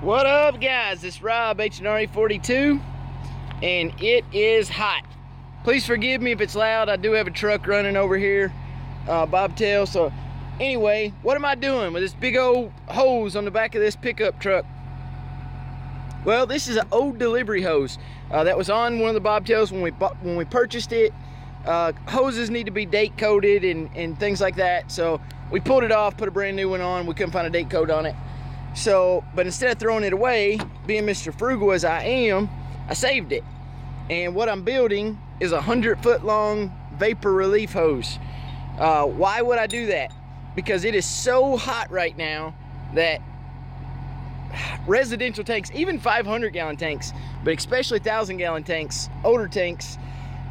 What up, guys? It's Rob, HNRE42, and it is hot. Please forgive me if it's loud. I do have a truck running over here, bobtail. So anyway, what am I doing with this big old hose on the back of this pickup truck? Well, this is an old delivery hose that was on one of the bobtails when we purchased it. Hoses need to be date coded and things like that. So we pulled it off, put a brand new one on. We couldn't find a date code on it. So, but instead of throwing it away, being Mr. Frugal as I am, I saved it. And what I'm building is a 100-foot long vapor relief hose. Why would I do that? Because it is so hot right now that residential tanks, even 500-gallon tanks, but especially 1,000-gallon tanks, older tanks,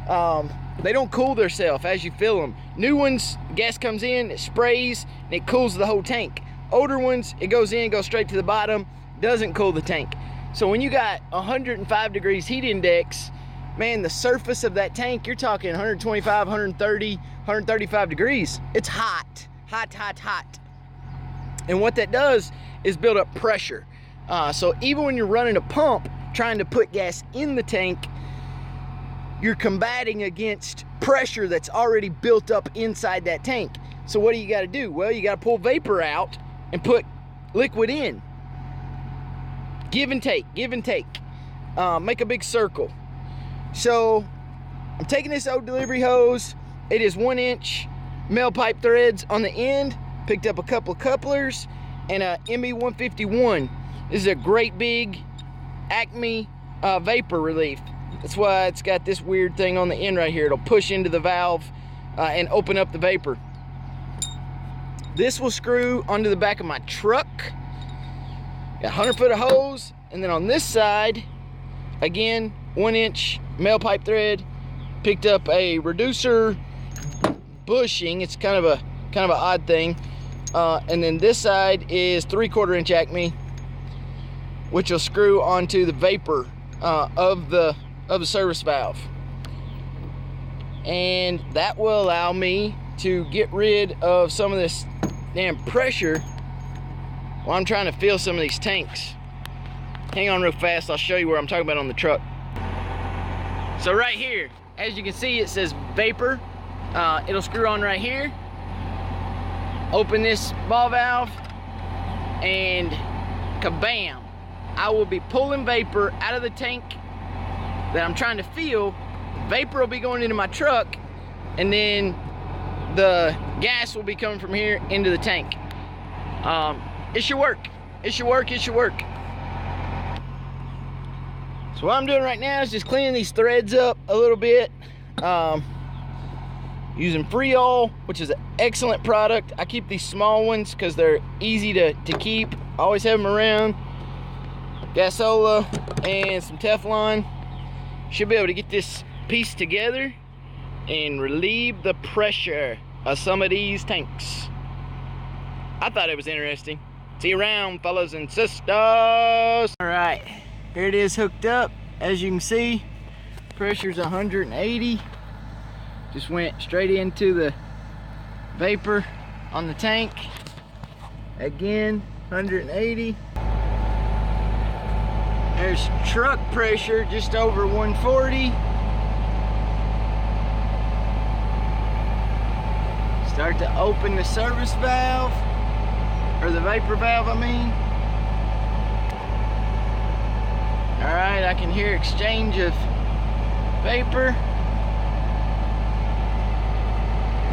they don't cool themselves as you fill them. New ones, gas comes in, it sprays, and it cools the whole tank. Older ones, it goes in, goes straight to the bottom, doesn't cool the tank. So when you got 105 degrees heat index, man, the surface of that tank, you're talking 125, 130, 135 degrees. It's hot, hot, hot, hot. And what that does is build up pressure. So even when you're running a pump, trying to put gas in the tank, you're combating against pressure that's already built up inside that tank. So what do you gotta do? Well, you gotta pull vapor out and put liquid in. Give and take, give and take. Make a big circle. So I'm taking this old delivery hose. It is 1-inch male pipe threads on the end. Picked up a couple of couplers and a ME151. This is a great big Acme vapor relief. That's why it's got this weird thing on the end right here. It'll push into the valve and open up the vapor. This will screw onto the back of my truck. Got 100 foot of hose, and then on this side, again, 1-inch male pipe thread. Picked up a reducer bushing. It's kind of an odd thing. And then this side is 3/4 inch Acme, which will screw onto the vapor of the service valve. And that will allow me to get rid of some of this damn pressure while I'm trying to fill some of these tanks. Hang on real fast, I'll show you where I'm talking about on the truck. So right here, as you can see, it says vapor. It'll screw on right here. Open this ball valve and kabam. I will be pulling vapor out of the tank that I'm trying to fill. Vapor will be going into my truck, and then the gas will be coming from here into the tank. It should work. It should work. It should work. So what I'm doing right now is just cleaning these threads up a little bit. Using Freol, which is an excellent product. I keep these small ones because they're easy to keep. I always have them around. Gasola and some Teflon. Should be able to get this piece together and relieve the pressure of some of these tanks. I thought it was interesting. See you around, fellas and sisters. All right, here it is hooked up. As you can see, pressure's 180. Just went straight into the vapor on the tank. Again, 180. There's truck pressure just over 140. Start to open the service valve, or the vapor valve, I mean. All right, I can hear exchange of vapor.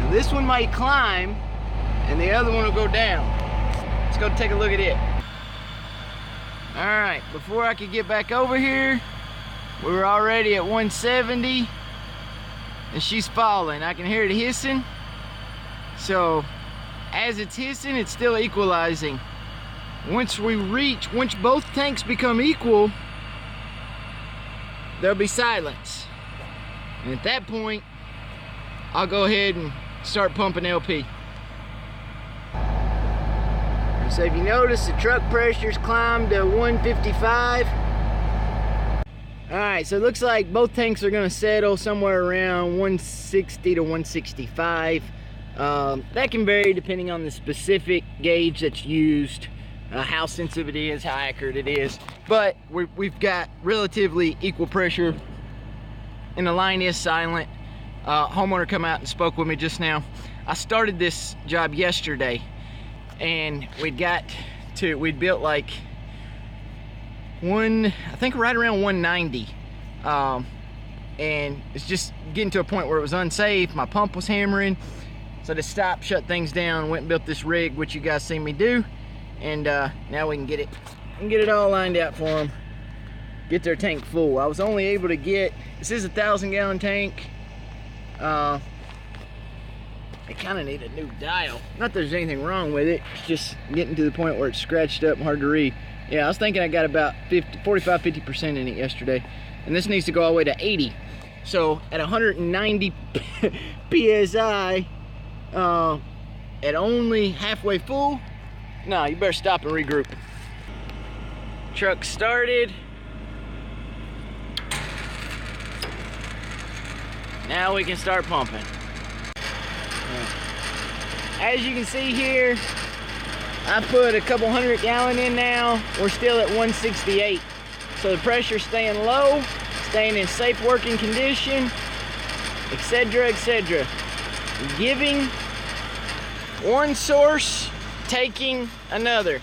Now this one might climb, and the other one will go down. Let's go take a look at it. All right, before I could get back over here, we were already at 170, and she's falling. I can hear it hissing. So as it's hissing, it's still equalizing. Once both tanks become equal, there'll be silence. And at that point, I'll go ahead and start pumping LP. So if you notice, the truck pressure's climbed to 155. All right, so it looks like both tanks are gonna settle somewhere around 160 to 165. That can vary depending on the specific gauge that's used. how sensitive it is, how accurate it is. But we've got relatively equal pressure, and the line is silent. Homeowner come out and spoke with me just now. I started this job yesterday, and we'd built like I think right around 190. And it's just getting to a point where it was unsafe. My pump was hammering. So I just stopped, shut things down, went and built this rig, which you guys seen me do. And now we can get it all lined out for them. Get their tank full. I was only able to get, this is a 1,000-gallon tank. They kind of need a new dial. Not that there's anything wrong with it. It's just getting to the point where it's scratched up and hard to read. Yeah, I was thinking I got about 45-50% in it yesterday. And this needs to go all the way to 80. So at 190 PSI, at only halfway full, no, you better stop and regroup. Truck started. Now we can start pumping. As you can see here, I put a couple 100-gallon in now. We're still at 168. So the pressure's staying low, staying in safe working condition, etc., etc. Giving one source, taking another.